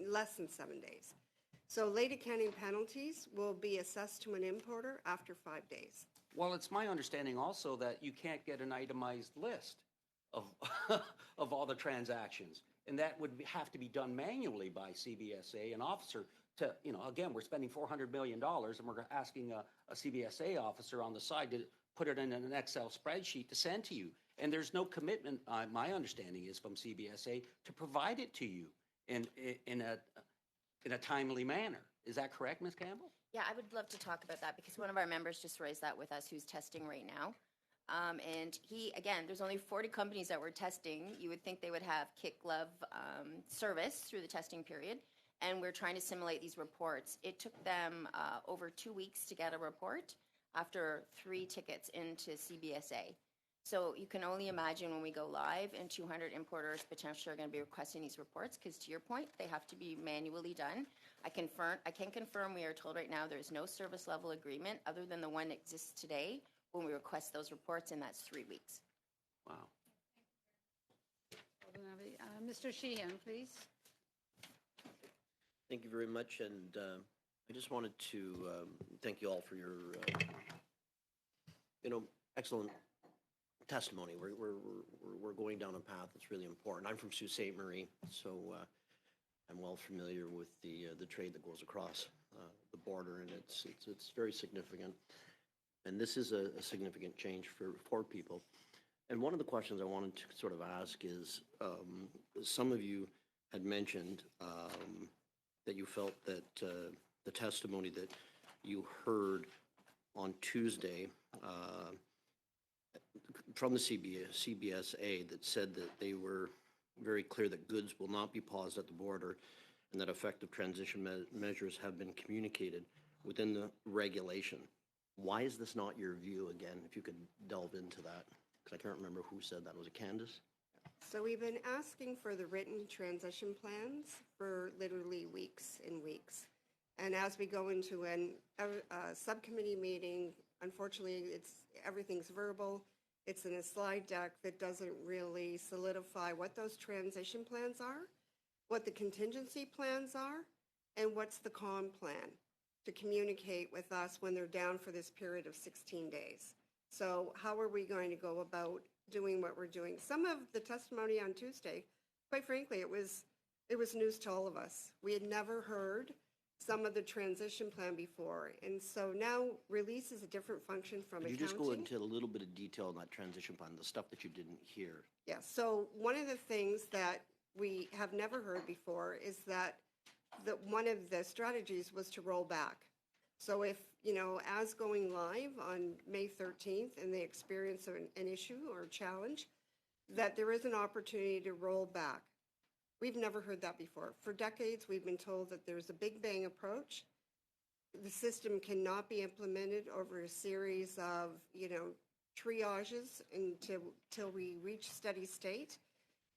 less than 7 days. So late accounting penalties will be assessed to an importer after 5 days. Well, it's my understanding also that you can't get an itemized list of, of all the transactions. And that would have to be done manually by CBSA, an officer to, again, we're spending $400 million and we're asking a CBSA officer on the side to put it in an Excel spreadsheet to send to you. And there's no commitment, my understanding is from CBSA, to provide it to you in a timely manner. Is that correct, Ms. Campbell? Yeah, I would love to talk about that because one of our members just raised that with us who's testing right now. And again, there's only 40 companies that we're testing. You would think they would have kit glove service through the testing period. And we're trying to simulate these reports. It took them over 2 weeks to get a report after 3 tickets into CBSA. So you can only imagine when we go live and 200 importers potentially are going to be requesting these reports because, to your point, they have to be manually done. I can confirm we are told right now there is no service level agreement other than the one that exists today when we request those reports, and that's 3 weeks. Wow. Mr. Sheehan, please. Thank you very much, and I just wanted to thank you all for your, excellent testimony. We're going down a path that's really important. I'm from Sault Ste. Marie, so I'm well familiar with the trade that goes across the border, and it's very significant. And this is a significant change for people. And one of the questions I wanted to sort of ask is, some of you had mentioned that you felt that the testimony that you heard on Tuesday from the CBSA that said that they were very clear that goods will not be paused at the border and that effective transition measures have been communicated within the regulation. Why is this not your view again, if you could delve into that? Because I can't remember who said that. Was it Candace? So we've been asking for the written transition plans for literally weeks and weeks. And as we go into a subcommittee meeting, unfortunately, everything's verbal. It's in a slide deck that doesn't really solidify what those transition plans are, what the contingency plans are, and what's the COM plan to communicate with us when they're down for this period of 16 days. So how are we going to go about doing what we're doing? Some of the testimony on Tuesday, quite frankly, it was news to all of us. We had never heard some of the transition plan before. And so now release is a different function from accounting. Could you just go into a little bit of detail on that transition plan, the stuff that you didn't hear? Yeah, so one of the things that we have never heard before is that one of the strategies was to roll back. So if, as going live on May 13th and they experience an issue or a challenge, that there is an opportunity to roll back. We've never heard that before. For decades, we've been told that there's a big bang approach. The system cannot be implemented over a series of, triages until we reach steady state.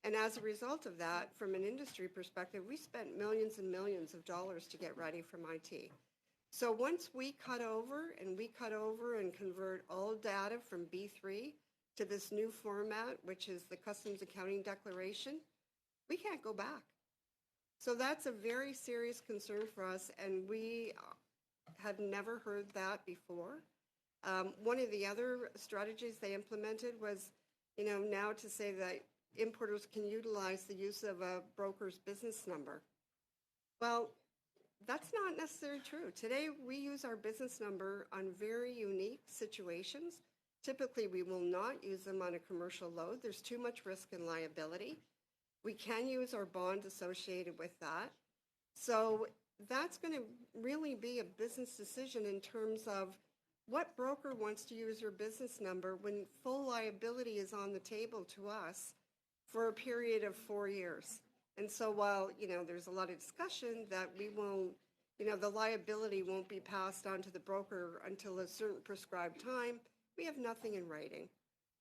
And as a result of that, from an industry perspective, we spent millions and millions of dollars to get ready from IT. So once we cut over and convert all data from B3 to this new format, which is the Customs Accounting Declaration, we can't go back. So that's a very serious concern for us, and we have never heard that before. One of the other strategies they implemented was, now to say that importers can utilize the use of a broker's business number. Well, that's not necessarily true. Today, we use our business number on very unique situations. Typically, we will not use them on a commercial load. There's too much risk and liability. We can use our bond associated with that. So that's going to really be a business decision in terms of what broker wants to use your business number when full liability is on the table to us for a period of 4 years. And so while, there's a lot of discussion that we won't, the liability won't be passed on to the broker until a certain prescribed time, we have nothing in writing.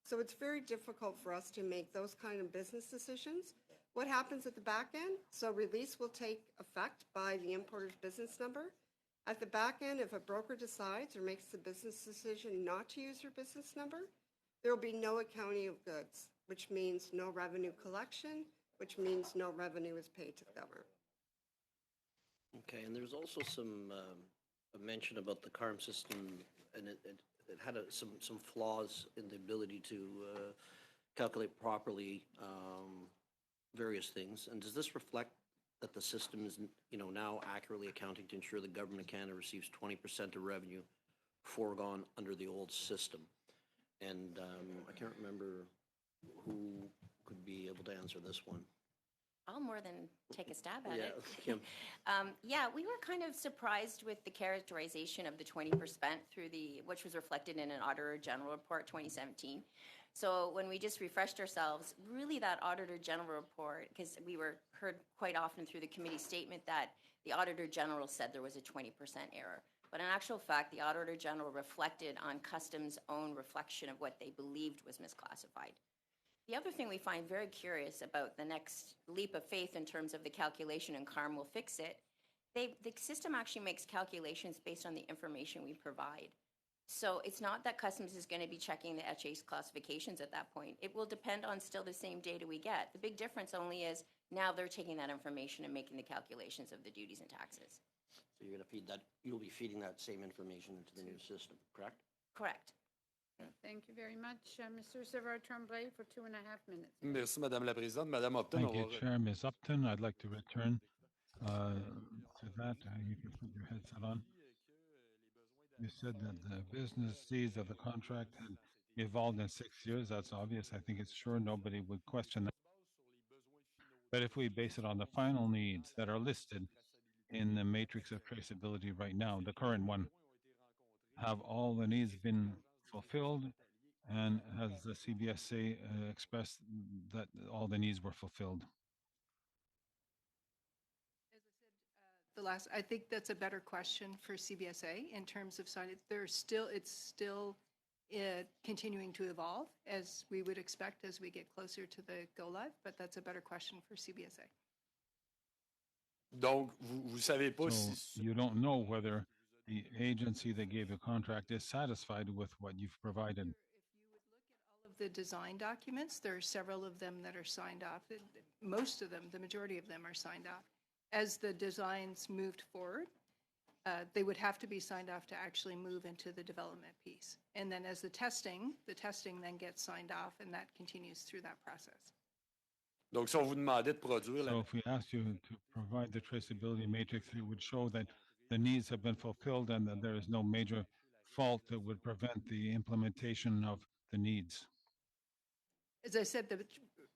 So it's very difficult for us to make those kind of business decisions. What happens at the back end? So release will take effect by the importer's business number. At the back end, if a broker decides or makes the business decision not to use your business number, there will be no accounting of goods, which means no revenue collection, which means no revenue is paid to the government. Okay, and there's also some, a mention about the CARM system, and it had some flaws in the ability to calculate properly various things. And does this reflect that the system is, now accurately accounting to ensure the government of Canada receives 20% of revenue foregone under the old system? And I can't remember who could be able to answer this one. I'll more than take a stab at it. Kim. Yeah, we were kind of surprised with the characterization of the 20% which was reflected in an Auditor General Report 2017. So when we just refreshed ourselves, really that Auditor General Report, because we heard quite often through the committee statement that the Auditor General said there was a 20% error. But in actual fact, the Auditor General reflected on Customs' own reflection of what they believed was misclassified. The other thing we find very curious about the next leap of faith in terms of the calculation, and CARM will fix it, the system actually makes calculations based on the information we provide. So it's not that Customs is going to be checking the HA's classifications at that point. It will depend on still the same data we get. The big difference only is now they're taking that information and making the calculations of the duties and taxes. So you're going to feed that, you'll be feeding that same information into the new system, correct? Correct. Thank you very much. Mr. Savard-Tremblay for 2.5 minutes. Merci, Madame la Présidente. Madame Upton, Thank you, Chair. Ms. Upton, I'd like to return to that. You can put your headset on. You said that the business needs of the contract had evolved in 6 years. That's obvious. I think it's sure nobody would question that. But if we base it on the final needs that are listed in the matrix of traceability right now, the current one, have all the needs been fulfilled? And has the CBSA expressed that all the needs were fulfilled? As I said, I think that's a better question for CBSA in terms of sign. It's still continuing to evolve as we would expect as we get closer to the go live, but that's a better question for CBSA. Donc, vous savez pas So si... you don't know whether the agency that gave the contract is satisfied with what you've provided. If you would look at all of the design documents, there are several of them that are signed off. Most of them, the majority of them are signed off. As the designs moved forward, they would have to be signed off to actually move into the development piece. And then as the testing then gets signed off, and that continues through that process. Donc, si on vous demandait de produire... So if we asked you to provide the traceability matrix, it would show that the needs have been fulfilled and that there is no major fault that would prevent the implementation of the needs. As I said, the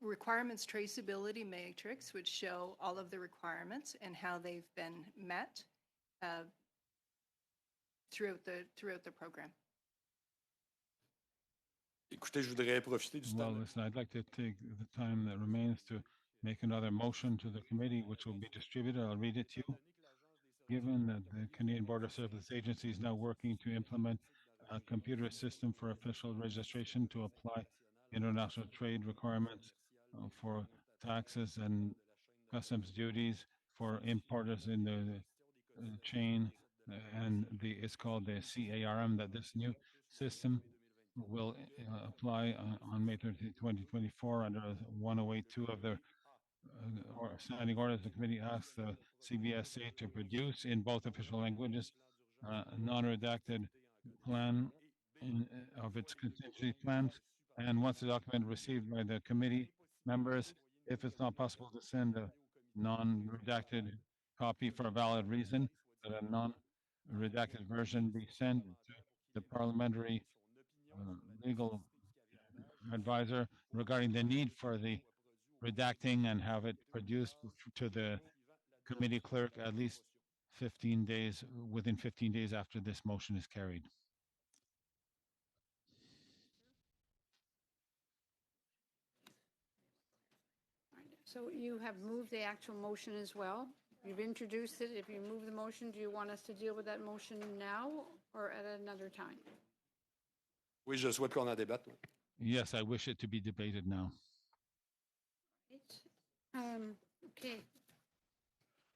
requirements traceability matrix would show all of the requirements and how they've been met throughout the program. Écoutez, je voudrais profiter du Well, temps. listen, I'd like to take the time that remains to make another motion to the committee, which will be distributed. I'll read it to you. Given that the Canadian Border Service Agency is now working to implement a computer system for official registration to apply international trade requirements for taxes and customs duties for importers in the chain, and it's called the CARM, that this new system will apply on May 13, 2024 under 1082 of the standing orders. The committee asks the CBSA to produce in both official languages a non-redacted plan of its contingency plans. And once the document received by the committee members, if it's not possible to send a non-redacted copy for a valid reason, that a non-redacted version be sent to the parliamentary legal advisor regarding the need for the redacting, and have it produced to the committee clerk at least 15 days, within 15 days after this motion is carried. So you have moved the actual motion as well. You've introduced it. If you move the motion, do you want us to deal with that motion now or at another time? Oui, je souhaite qu'on en débatte. Yes, I wish it to be debated now. Okay.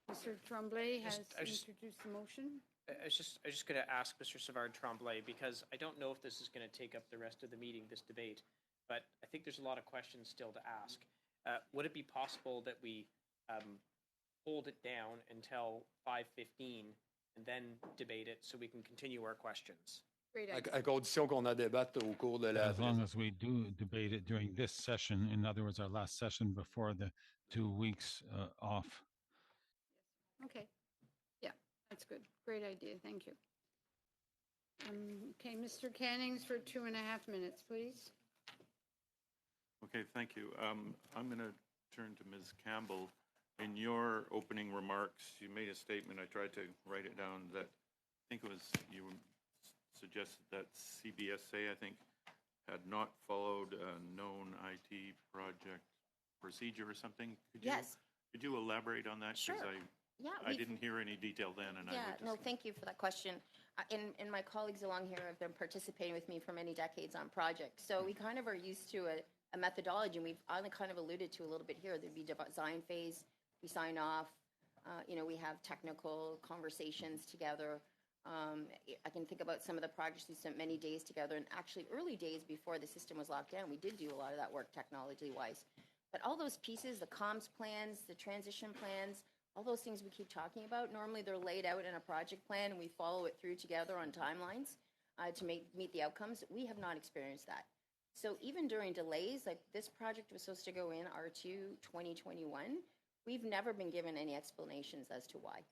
Mr. Tremblay has I just- introduced the motion. I was just going to ask Mr. Savard-Tremblay, because I don't know if this is going to take up the rest of the meeting, this debate, but I think there's a lot of questions still to ask. Would it be possible that we hold it down until 5:15 and then debate it so we can continue our questions. Great À, idea. à condition qu'on en débatte au cours de la As long as we do debate it during this session, in other words, our last session before the 2 weeks off. Okay. Yeah, that's good. Great idea. Thank you. Okay, Mr. Cannings for 2.5 minutes, please. Okay, thank you. I'm going to turn to Ms. Campbell. In your opening remarks, you made a statement, I tried to write it down, that I think it was, you suggested that CBSA, I think, had not followed a known IT project procedure or something. Yes. Could you elaborate on that? Sure. Because Yeah, I we've- didn't hear any detail then, and I Yeah, would no, just. thank you for that question. And my colleagues along here have been participating with me for many decades on projects. So we kind of are used to a methodology, and we've only kind of alluded to a little bit here. There'd be design phase, we sign off, we have technical conversations together. I can think about some of the projects we spent many days together, and actually early days before the system was locked down, we did do a lot of that work technology-wise. But all those pieces, the comms plans, the transition plans, all those things we keep talking about, normally they're laid out in a project plan and we follow it through together on timelines to meet the outcomes. We have not experienced that. So even during delays, like this project was supposed to go in R2 2021, we've never been given any explanations as to why.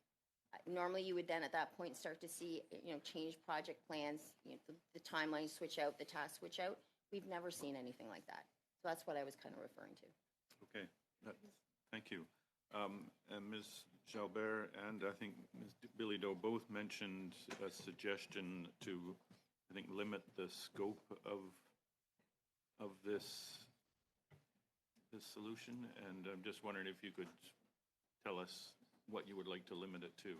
Normally you would then at that point start to see, change project plans, the timelines switch out, the tasks switch out. We've never seen anything like that. So that's what I was kind of referring to. Okay, thank you. And Ms. Jalbert and I think Ms. Billy Doe both mentioned a suggestion to, I think, limit the scope of this solution. And I'm just wondering if you could tell us what you would like to limit it to.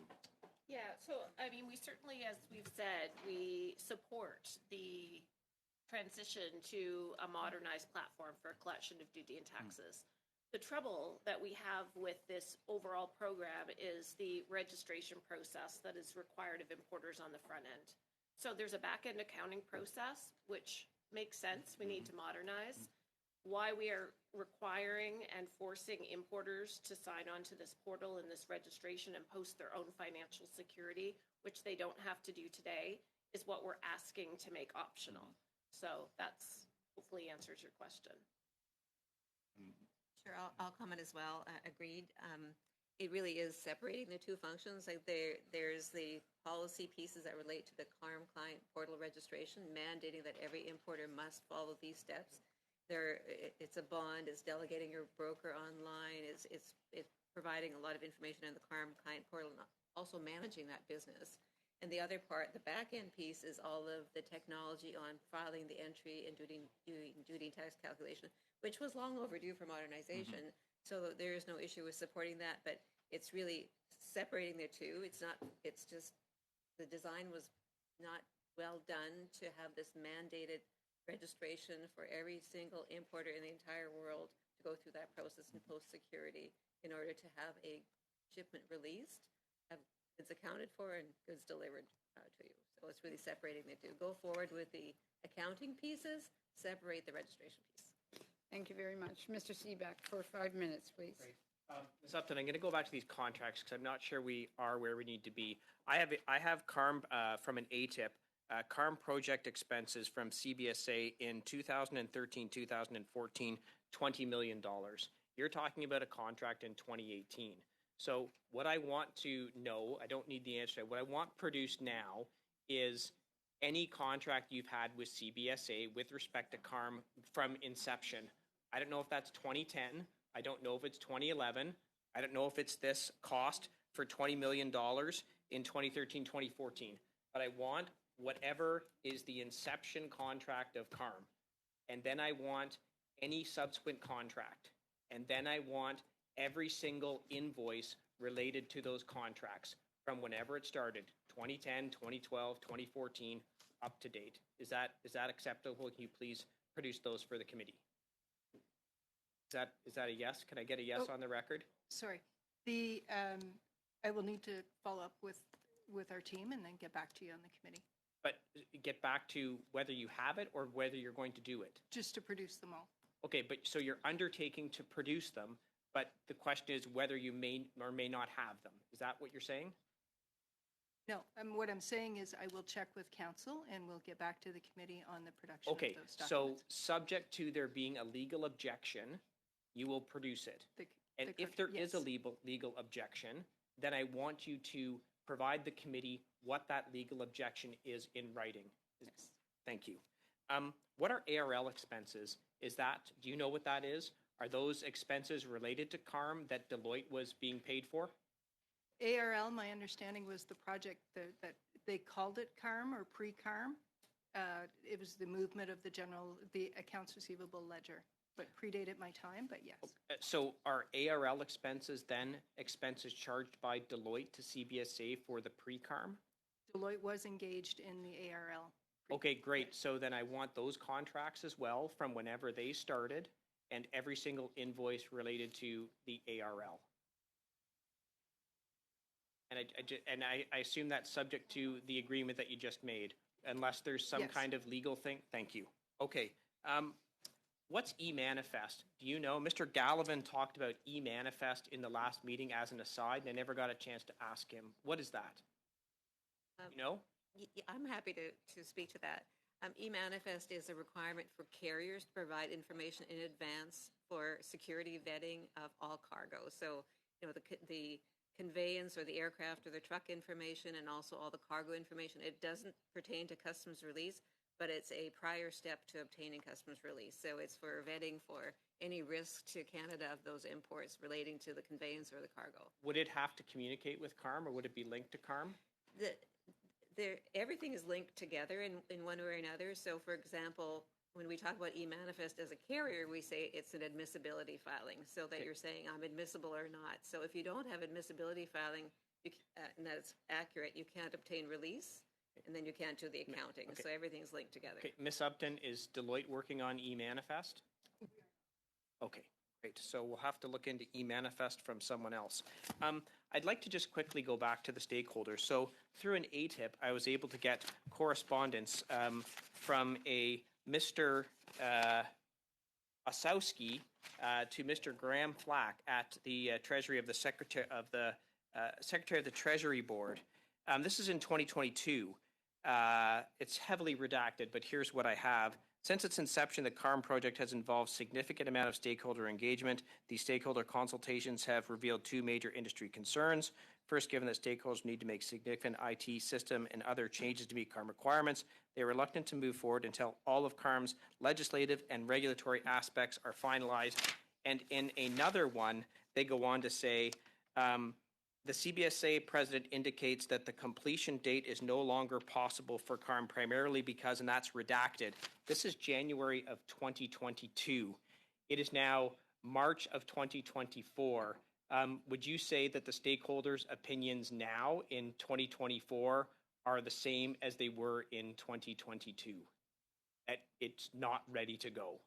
Yeah, so, I mean, we certainly, as we've said, we support the transition to a modernized platform for collection of duty and taxes. The trouble that we have with this overall program is the registration process that is required of importers on the front end. So there's a back-end accounting process, which makes sense. We need to modernize. Why we are requiring and forcing importers to sign on to this portal and this registration and post their own financial security, which they don't have to do today, is what we're asking to make optional. So that's hopefully answers your question. Sure, I'll comment as well. Agreed. It really is separating the two functions. Like there's the policy pieces that relate to the CARM client portal registration, mandating that every importer must follow these steps. It's a bond, it's delegating your broker online, it's providing a lot of information in the CARM client portal, and also managing that business. And the other part, the back end piece, is all of the technology on filing the entry and doing duty and tax calculation, which was long overdue for modernization. So there is no issue with supporting that, but it's really separating the two. It's just the design was not well done to have this mandated registration for every single importer in the entire world to go through that process and post security in order to have a shipment released, have goods accounted for, and goods delivered to you. So it's really separating the two. Go forward with the accounting pieces, separate the registration piece. Thank you very much. Mr. Seebeck for 5 minutes, please. Ms. Upton, I'm going to go back to these contracts because I'm not sure we are where we need to be. I have CARM from an ATIP, CARM project expenses from CBSA in 2013, 2014, $20 million. You're talking about a contract in 2018. So what I want to know, I don't need the answer, what I want produced now is any contract you've had with CBSA with respect to CARM from inception. I don't know if that's 2010. I don't know if it's 2011. I don't know if it's this cost for $20 million in 2013, 2014. But I want whatever is the inception contract of CARM. And then I want any subsequent contract. And then I want every single invoice related to those contracts from whenever it started, 2010, 2012, 2014, up to date. Is that acceptable? Can you please produce those for the committee? Is that a yes? Can I get a yes on the record? Sorry. I will need to follow up with our team and then get back to you on the committee, But get back to whether you have it or whether you're going to do it. just to produce them all. Okay, but so you're undertaking to produce them, but the question is whether you may or may not have them. Is that what you're saying? No, what I'm saying is I will check with council and we'll get back to the committee on the production of Okay, those so documents. subject to there being a legal objection, you will produce it. And if there is a yes. legal objection, then I want you to provide the committee what that legal objection is in writing. Yes. Thank you. What are ARL expenses? Do you know what that is? Are those expenses related to CARM that Deloitte was being paid for? ARL, my understanding was the project that they called it CARM or pre-CARM. It was the movement of the accounts receivable ledger, but predated my time, but yes. So are ARL expenses then expenses charged by Deloitte to CBSA for the pre-CARM? Deloitte was engaged in the ARL. Okay, great. So then I want those contracts as well from whenever they started and every single invoice related to the ARL. And I assume that's subject to the agreement that you just made, unless there's some Yes. kind of legal thing? Thank you. Okay. What's e-manifest? Do you know? Mr. Gallivan talked about e-manifest in the last meeting as an aside, and I never got a chance to ask him. What is that? You know? I'm happy to speak to that. E-manifest is a requirement for carriers to provide information in advance for security vetting of all cargo. So, the conveyance or the aircraft or the truck information and also all the cargo information, it doesn't pertain to customs release, but it's a prior step to obtaining customs release. So it's for vetting for any risk to Canada of those imports relating to the conveyance or the cargo. Would it have to communicate with CARM or would it be linked to CARM? Everything is linked together in one way or another. So, for example, when we talk about e-manifest as a carrier, we say it's an admissibility filing, so that you're saying I'm admissible or not. So if you don't have admissibility filing and that's accurate, you can't obtain release, and then you can't do the accounting. Okay. So everything's linked together. Okay, Ms. Upton, is Deloitte working on e-manifest? Okay, great. So we'll have to look into e-manifest from someone else. I'd like to just quickly go back to the stakeholders. So through an ATIP, I was able to get correspondence from a Mr. Osowski to Mr. Graham Flack at the Treasury of the Secretary of the Treasury Board. This is in 2022. It's heavily redacted, but here's what I have. Since its inception, the CARM project has involved significant amount of stakeholder engagement. These stakeholder consultations have revealed two major industry concerns. First, given that stakeholders need to make significant IT system and other changes to meet CARM requirements, they are reluctant to move forward until all of CARM's legislative and regulatory aspects are finalized. And in another one, they go on to say, the CBSA president indicates that the completion date is no longer possible for CARM primarily because, and that's redacted, this is January of 2022. It is now March of 2024. Would you say that the stakeholders' opinions now in 2024 are the same as they were in 2022? That it's not ready to go?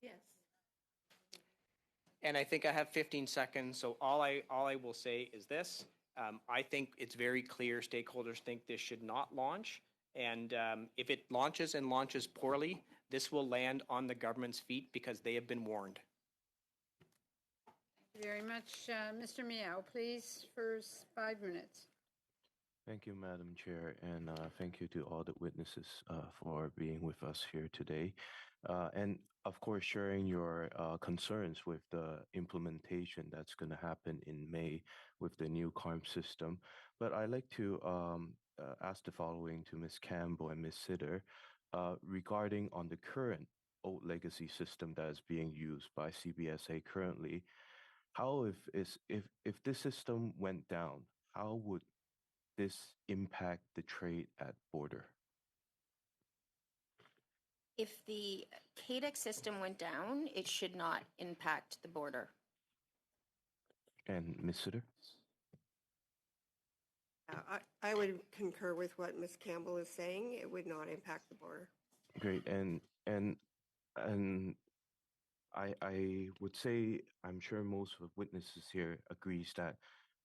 Yes. And I think I have 15 seconds, so all I will say is this. I think it's very clear stakeholders think this should not launch. And if it launches and launches poorly, this will land on the government's feet because they have been warned. Thank you very much. Mr. Miao, please, for 5 minutes. Thank you, Madam Chair, and thank you to all the witnesses for being with us here today. And of course, sharing your concerns with the implementation that's going to happen in May with the new CARM system. But I'd like to ask the following to Ms. Campbell and Ms. Sitter regarding on the current old legacy system that is being used by CBSA currently. How if this system went down, how would this impact the trade at border? If the CADEX system went down, it should not impact the border. And Ms. Sitter? I would concur with what Ms. Campbell is saying. It would not impact the border. Great, and I would say I'm sure most of the witnesses here agrees that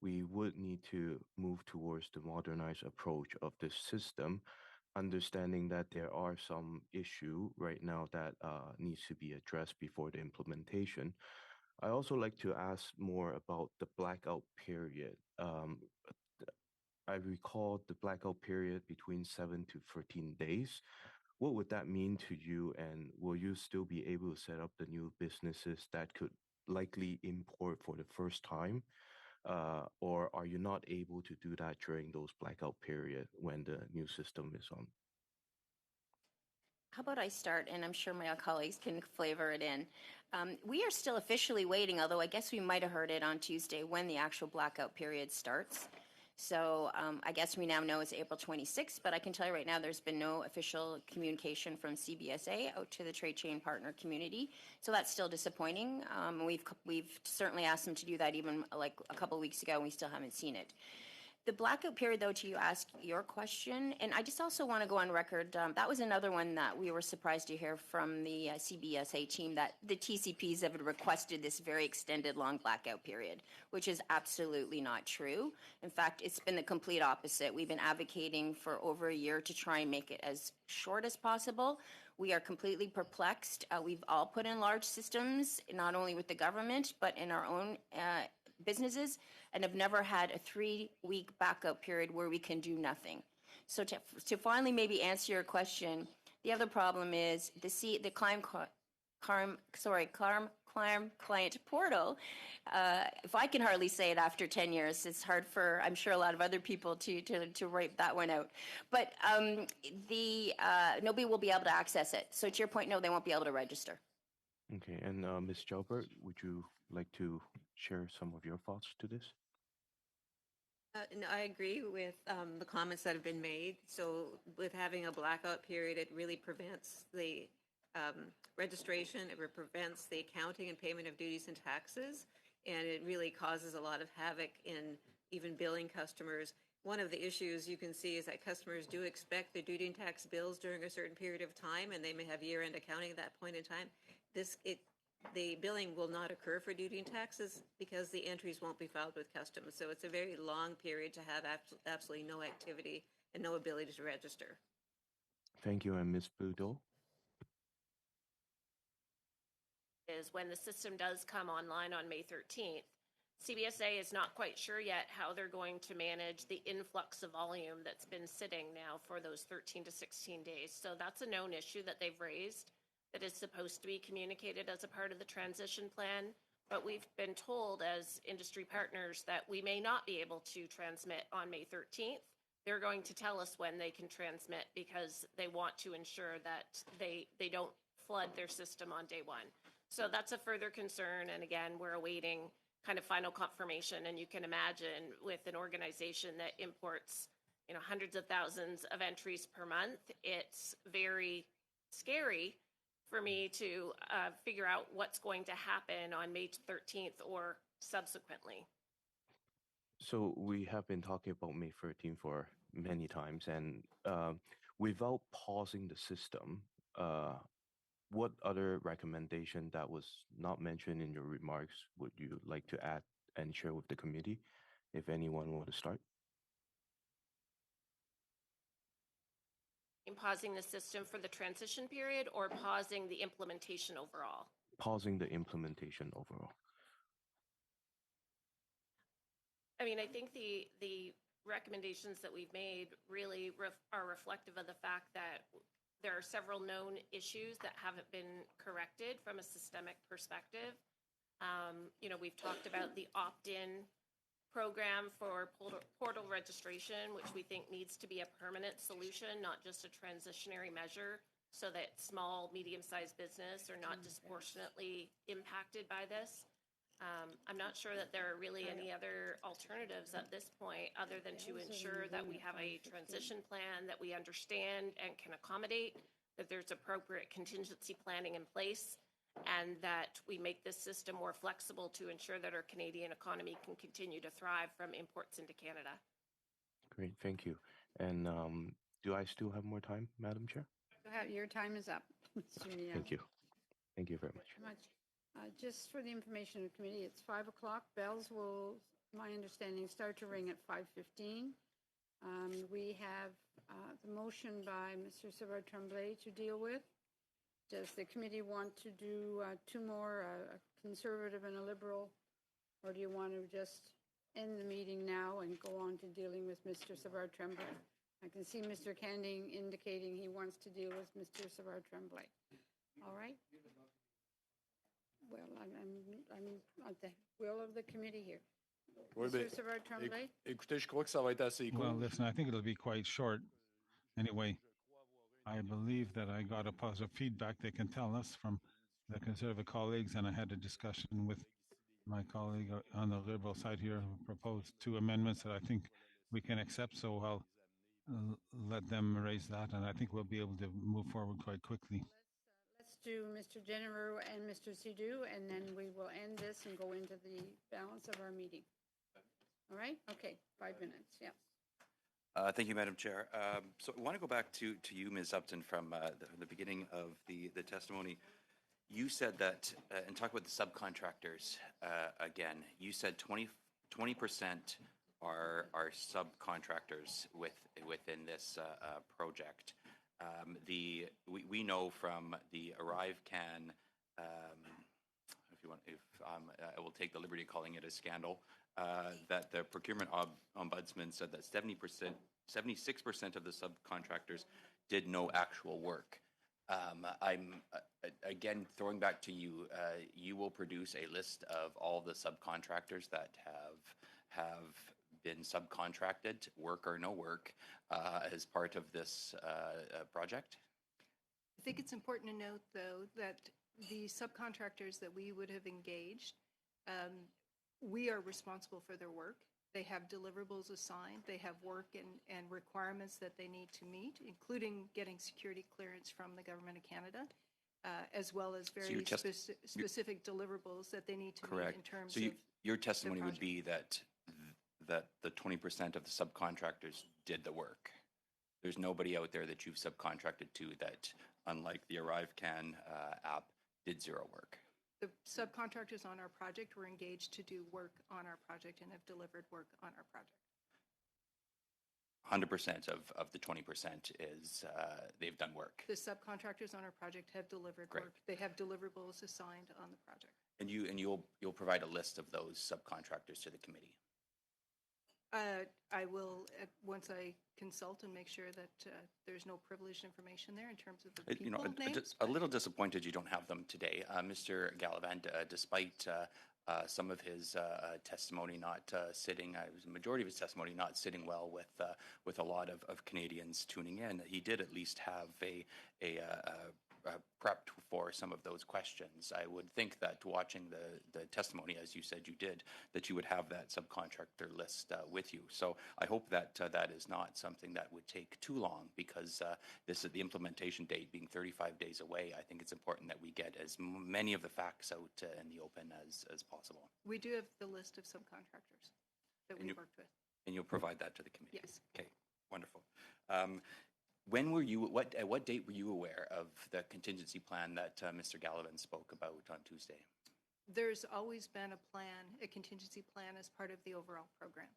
we would need to move towards the modernized approach of this system, understanding that there are some issue right now that needs to be addressed before the implementation. I also like to ask more about the blackout period. I recall the blackout period between 7 to 13 days. What would that mean to you? And will you still be able to set up the new businesses that could likely import for the first time? Or are you not able to do that during those blackout period when the new system is on? How about I start, and I'm sure my colleagues can flavor it in. We are still officially waiting, although I guess we might have heard it on Tuesday when the actual blackout period starts. So I guess we now know it's April 26th, but I can tell you right now there's been no official communication from CBSA out to the trade chain partner community. So that's still disappointing. We've certainly asked them to do that even like a couple of weeks ago, and we still haven't seen it. The blackout period, though, to you ask your question, and I just also want to go on record, that was another one that we were surprised to hear from the CBSA team, that the TCPs have requested this very extended long blackout period, which is absolutely not true. In fact, it's been the complete opposite. We've been advocating for over a year to try and make it as short as possible. We are completely perplexed. We've all put in large systems, not only with the government, but in our own businesses, and have never had a 3-week backup period where we can do nothing. So to finally maybe answer your question, the other problem is the Climb Client Portal. If I can hardly say it after 10 years, it's hard for, I'm sure, a lot of other people to write that one out. But nobody will be able to access it. So to your point, no, they won't be able to register. Okay, and Ms. Jalbert, would you like to share some of your thoughts to this? No, I agree with the comments that have been made. So with having a blackout period, it really prevents the registration, it prevents the accounting and payment of duties and taxes, and it really causes a lot of havoc in even billing customers. One of the issues you can see is that customers do expect their duty and tax bills during a certain period of time, and they may have year-end accounting at that point in time. The billing will not occur for duty and taxes because the entries won't be filed with customs. So it's a very long period to have absolutely no activity and no ability to register. Thank you, and Ms. Boudreau? Is when the system does come online on May 13th, CBSA is not quite sure yet how they're going to manage the influx of volume that's been sitting now for those 13 to 16 days. So that's a known issue that they've raised that is supposed to be communicated as a part of the transition plan. But we've been told as industry partners that we may not be able to transmit on May 13th. They're going to tell us when they can transmit because they want to ensure that they don't flood their system on day one. So that's a further concern. And again, we're awaiting kind of final confirmation. And you can imagine with an organization that imports, hundreds of thousands of entries per month, it's very scary for me to figure out what's going to happen on May 13th or subsequently. So we have been talking about May 13th for many times, and without pausing the system, what other recommendation that was not mentioned in your remarks would you like to add and share with the committee, if anyone want to start? In pausing the system for the transition period or pausing the implementation overall? Pausing the implementation overall. I think the recommendations that we've made really are reflective of the fact that there are several known issues that haven't been corrected from a systemic perspective. We've talked about the opt-in program for portal registration, which we think needs to be a permanent solution, not just a transitionary measure, so that small, medium-sized business are not disproportionately impacted by this. I'm not sure that there are really any other alternatives at this point other than to ensure that we have a transition plan that we understand and can accommodate, that there's appropriate contingency planning in place, and that we make this system more flexible to ensure that our Canadian economy can continue to thrive from imports into Canada. Great, thank you. And do I still have more time, Madam Chair? Your time is up. Thank you. Thank you very much. Just for the information of the committee, it's 5 o'clock. Bells will, my understanding, start to ring at 5:15. We have the motion by Mr. Savard-Tremblay to deal with. Does the committee want to do two more, conservative and a liberal? Or do you want to just end the meeting now and go on to dealing with Mr. Savard Tremblay? I can see Mr. Canning indicating he wants to deal with Mr. Savard Tremblay. All right? Well, I'm at the will of the committee here. Oui, Mr. Savard éc- Tremblay? écoutez, je crois que ça va être assez court. Well, listen, I think it'll be quite short. Anyway, I believe that I got a positive feedback they can tell us from the Conservative colleagues, and I had a discussion with my colleague on the Liberal side here who proposed 2 amendments that I think we can accept, so I'll let them raise that, and I think we'll be able to move forward quite quickly. Let's do Mr. Jenneru and Mr. Sidhu, and then we will end this and go into the balance of our meeting. All right? Okay, 5 minutes, yeah. Thank you, Madam Chair. So I want to go back to you, Ms. Upton, from the beginning of the testimony. You said that, and talk about the subcontractors again, you said 20% are subcontractors within this project. We know from the ArriveCan, I will take the liberty of calling it a scandal, that the procurement ombudsman said that 76% of the subcontractors did no actual work. I'm again throwing back to you. You will produce a list of all the subcontractors that have been subcontracted, work or no work, as part of this project. I think it's important to note, though, that the subcontractors that we would have engaged, we are responsible for their work. They have deliverables assigned. They have work and requirements that they need to meet, including getting security clearance from the Government of Canada, as well as very specific deliverables that they need to meet in terms of your testimony would be that the 20% of the subcontractors did the work. There's nobody out there that you've subcontracted to that, unlike the ArriveCan app, did zero work. The subcontractors on our project were engaged to do work on our project and have delivered work on our project. 100% of the 20% is they've done work. The subcontractors on our project have delivered work. They have deliverables assigned on the project. And you'll provide a list of those subcontractors to the committee. I will, once I consult and make sure that there's no privileged information there in terms of the people names. A little disappointed you don't have them today. Mr. Gallivan, despite some of his testimony not sitting, the majority of his testimony not sitting well with a lot of Canadians tuning in, he did at least have a prepped for some of those questions. I would think that watching the testimony, as you said you did, that you would have that subcontractor list with you. So I hope that that is not something that would take too long, because this is the implementation date being 35 days away. I think it's important that we get as many of the facts out in the open as possible. We do have the list of subcontractors that we worked with. And you'll provide that to the committee? Yes. Okay, wonderful. When were you, at what date were you aware of the contingency plan that Mr. Gallivan spoke about on Tuesday? There's always been a plan, a contingency plan as part of the overall program.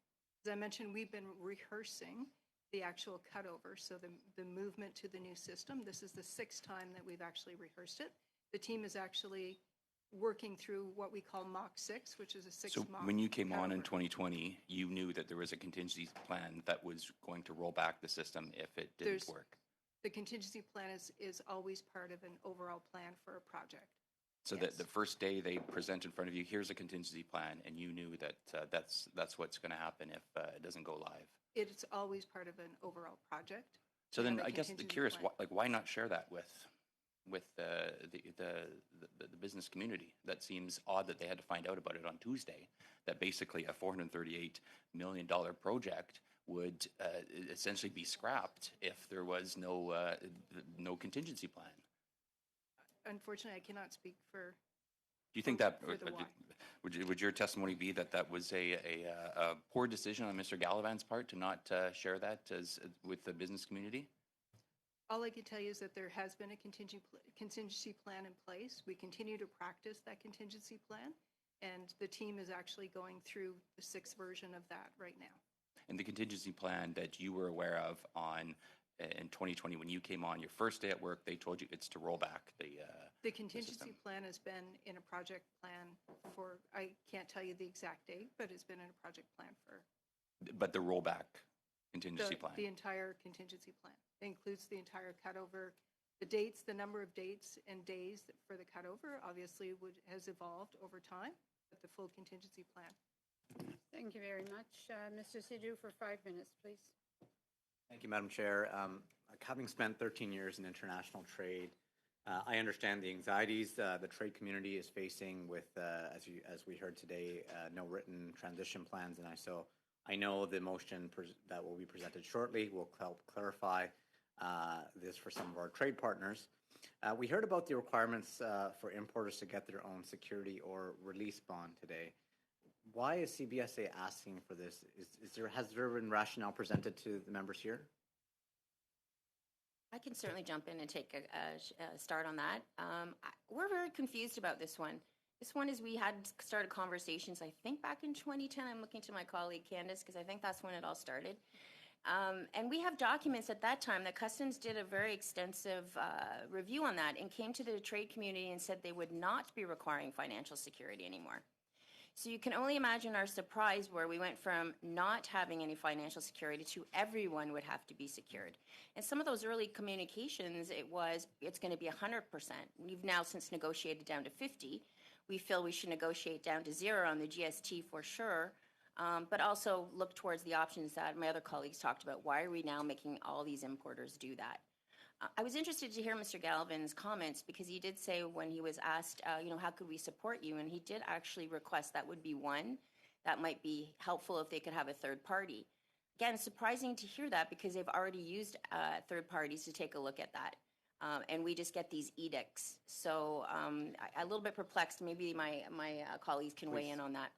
As I mentioned, we've been rehearsing the actual cutover, so the movement to the new system. This is the 6th time that we've actually rehearsed it. The team is actually working through what we call Mock 6, which is a 6 mock. So when you came on in 2020, you knew that there was a contingency plan that was going to roll back the system if it didn't work. The contingency plan is always part of an overall plan for a project. So that the first day they present in front of you, here's a contingency plan, and you knew that that's what's going to happen if it doesn't go live. It's always part of an overall project. So then I guess curious, why not share that with the business community? That seems odd that they had to find out about it on Tuesday, that basically a $438 million project would essentially be scrapped if there was no contingency plan. Unfortunately, I cannot speak for. Do you think that would your testimony be that was a poor decision on Mr. Gallivan's part to not share that with the business community? All I can tell you is that there has been a contingency plan in place. We continue to practice that contingency plan, and the team is actually going through the 6th version of that right now. And the contingency plan that you were aware of on in 2020 when you came on your first day at work, they told you it's to roll back The contingency system. plan has been in a project plan for, I can't tell you the exact date, but it's been in a project plan for But the rollback contingency plan. the entire contingency plan. It includes the entire cutover, the dates, the number of dates and days for the cutover obviously has evolved over time, but the full contingency plan. Thank you very much. Mr. Sidhu for 5 minutes, please. Thank you, Madam Chair. Having spent 13 years in international trade, I understand the anxieties the trade community is facing with, as we heard today, no written transition plans, and I know the motion that will be presented shortly will help clarify this for some of our trade partners. We heard about the requirements for importers to get their own security or release bond today. Why is CBSA asking for this? Has there been rationale presented to the members here? I can certainly jump in and take a start on that. We're very confused about this one. This one is we had started conversations, I think, back in 2010. I'm looking to my colleague Candace because I think that's when it all started. And we have documents at that time that Customs did a very extensive review on that and came to the trade community and said they would not be requiring financial security anymore. So you can only imagine our surprise where we went from not having any financial security to everyone would have to be secured. And some of those early communications, it's going to be 100%. We've now since negotiated down to 50. We feel we should negotiate down to 0 on the GST for sure, but also look towards the options that my other colleagues talked about. Why are we now making all these importers do that? I was interested to hear Mr. Gallivan's comments because he did say when he was asked, how could we support you? And he did actually request that would be one that might be helpful if they could have a third party. Again, surprising to hear that because they've already used third parties to take a look at that. And we just get these edicts. So I'm a little bit perplexed. Maybe my colleagues can weigh in on that.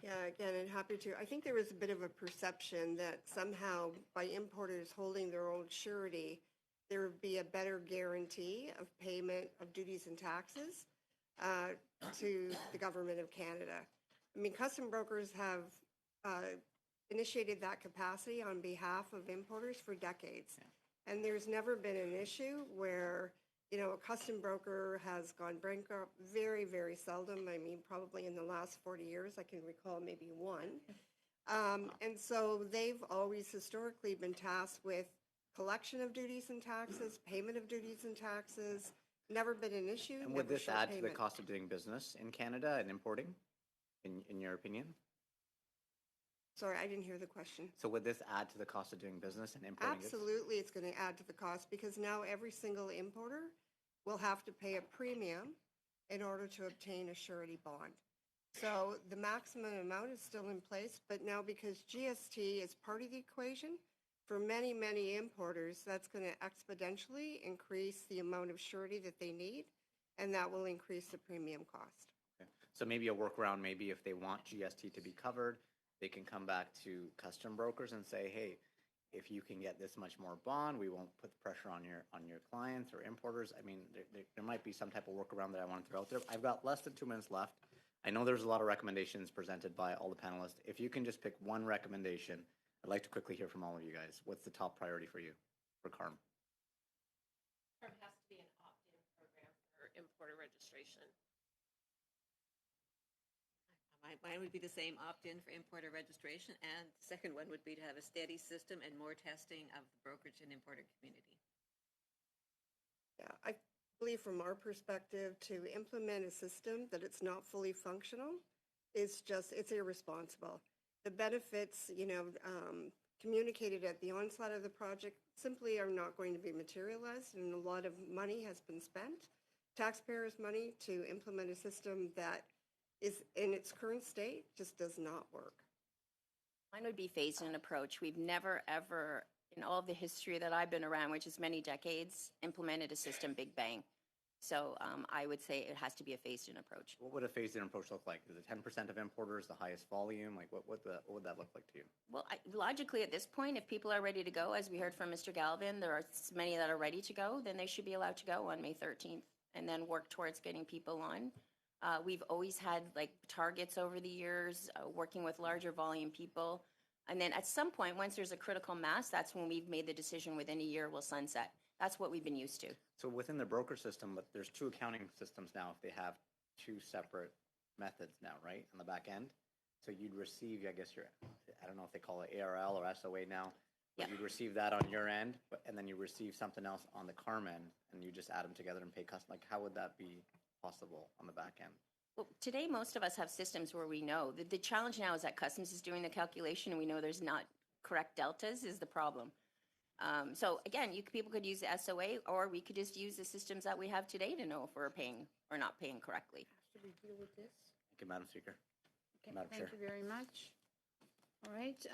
Yeah, again, and happy to. I think there was a bit of a perception that somehow by importers holding their own surety, there would be a better guarantee of payment of duties and taxes to the government of Canada. I mean, custom brokers have initiated that capacity on behalf of importers for decades. Yeah. And there's never been an issue where a custom broker has gone bankrupt. Very, very seldom. I mean, probably in the last 40 years, I can recall maybe one. And so they've always historically been tasked with collection of duties and taxes, payment of duties and taxes. Never been an issue. And would this add to the cost of doing business in Canada and importing, in your opinion? Sorry, I didn't hear the question. So would this add to the cost of doing business and importing? Absolutely, it's going to add to the cost because now every single importer will have to pay a premium in order to obtain a surety bond. So the maximum amount is still in place, but now because GST is part of the equation, for many, many importers, that's going to exponentially increase the amount of surety that they need, and that will increase the premium cost. Okay. So maybe a workaround, maybe if they want GST to be covered, they can come back to custom brokers and say, hey, if you can get this much more bond, we won't put the pressure on your clients or importers. I mean, there might be some type of workaround that I want to throw out there. I've got less than 2 minutes left. I know there's a lot of recommendations presented by all the panelists. If you can just pick one recommendation, I'd like to quickly hear from all of you guys. What's the top priority for you, for CARM? CARM has to be an opt-in program for importer registration. Mine would be the same opt-in for importer registration, and the second one would be to have a steady system and more testing of the brokerage and importer community. Yeah, I believe from our perspective, to implement a system that it's not fully functional is it's irresponsible. The benefits, communicated at the onset of the project simply are not going to be materialized, and a lot of money has been spent, taxpayers' money, to implement a system that is in its current state just does not work. Mine would be phased-in approach. We've never, ever, in all of the history that I've been around, which is many decades, implemented a system big bang. So I would say it has to be a phased-in approach. What would a phased-in approach look like? Is it 10% of importers, the highest volume? Like, what would that look like to you? Well, logically, at this point, if people are ready to go, as we heard from Mr. Galvin, there are many that are ready to go, then they should be allowed to go on May 13th and then work towards getting people on. We've always had targets over the years, working with larger volume people. And then at some point, once there's a critical mass, that's when we've made the decision within a year we'll sunset. That's what we've been used to. So within the broker system, but there's two accounting systems now if they have two separate methods now, right, on the back end? So you'd receive, I guess, I don't know if they call it ARL or SOA now, but Yep. you'd receive that on your end, and then you receive something else on the CARM end, and you just add them together and pay custom. Like, how would that be possible on the back end? Well, today, most of us have systems where we know. The challenge now is that Customs is doing the calculation, and we know there's not correct deltas is the problem. So again, people could use the SOA, or we could just use the systems that we have today to know if we're paying or not paying correctly. Should we deal with this? Thank you, Madam Speaker. Okay, Madam Chair. thank you very much. All right,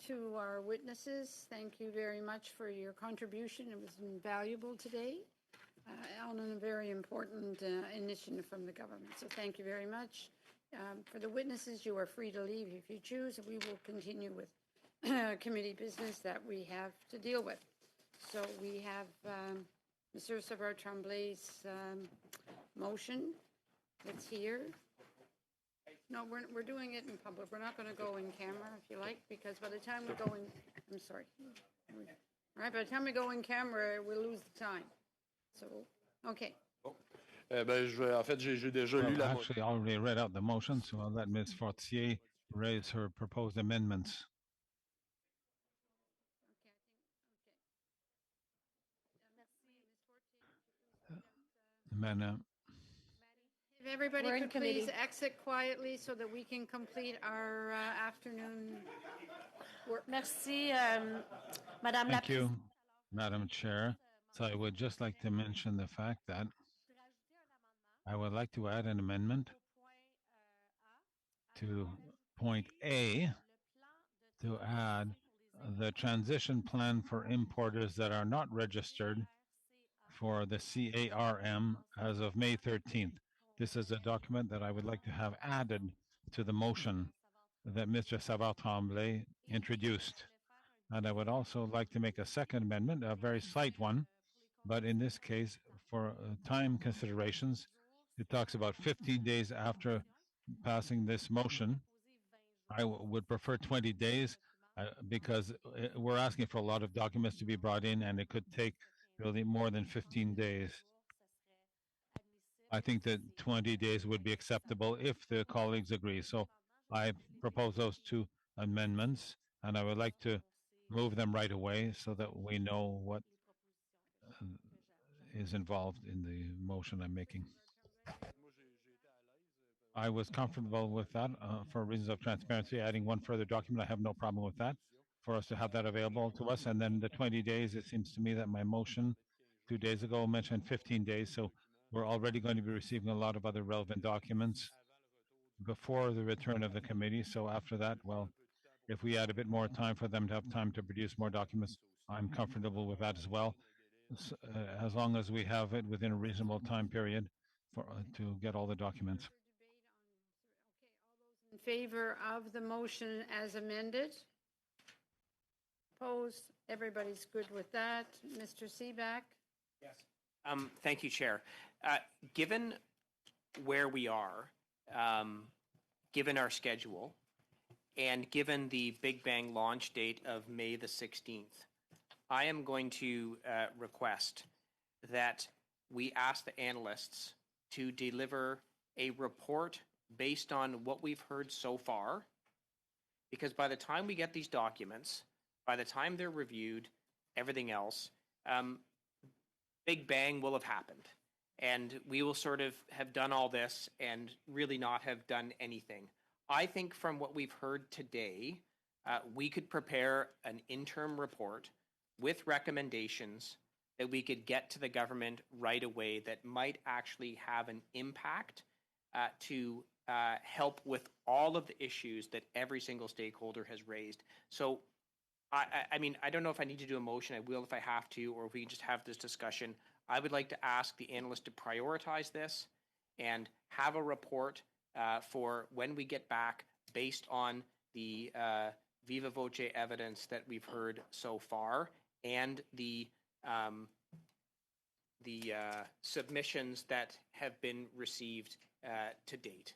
to our witnesses, thank you very much for your contribution. It was invaluable today on a very important initiative from the government. So thank you very much. For the witnesses, you are free to leave if you choose. We will continue with committee business that we have to deal with. So we have Mr. Savard-Tremblay's motion that's here. No, we're doing it in public. We're not going to go in camera, if you like, because by the time we go in, I'm sorry. All right, by the time we go in camera, we'll lose the time. So, okay. En fait, j'ai déjà lu Well, la motion. actually, I already read out the motion, so I'll let Ms. Fortier raise her proposed amendments. Madam, If everybody We're in could please committee. exit quietly so that we can complete our afternoon work. Merci, Madame la thank you, Madam Chair. So I would just like to mention the fact that I would like to add an amendment to point A to add the transition plan for importers that are not registered for the CARM as of May 13th. This is a document that I would like to have added to the motion that Mr. Savard-Tremblay introduced. And I would also like to make a second amendment, a very slight one, but in this case, for time considerations, it talks about 15 days after passing this motion. I would prefer 20 days because we're asking for a lot of documents to be brought in, and it could take really more than 15 days. I think that 20 days would be acceptable if the colleagues agree. So I propose those two amendments, and I would like to move them right away so that we know what is involved in the motion I'm making. I was comfortable with that for reasons of transparency. Adding one further document, I have no problem with that, for us to have that available to us. And then the 20 days, it seems to me that my motion 2 days ago mentioned 15 days. So we're already going to be receiving a lot of other relevant documents before the return of the committee. So after that, well, if we add a bit more time for them to have time to produce more documents, I'm comfortable with that as well, as long as we have it within a reasonable time period for to get all the documents. In favor of the motion as amended? Opposed? Everybody's good with that. Mr. Seaback? Thank you, Chair. Given where we are, given our schedule, and given the Big Bang launch date of May the 16th, I am going to request that we ask the analysts to deliver a report based on what we've heard so far, because by the time we get these documents, by the time they're reviewed, everything else, Big Bang will have happened. And we will sort of have done all this and really not have done anything. I think from what we've heard today, we could prepare an interim report with recommendations that we could get to the government right away that might actually have an impact to help with all of the issues that every single stakeholder has raised. So, I mean, I don't know if I need to do a motion. I will if I have to, or if we can just have this discussion. I would like to ask the analyst to prioritize this and have a report for when we get back based on the viva voce evidence that we've heard so far and the submissions that have been received to date.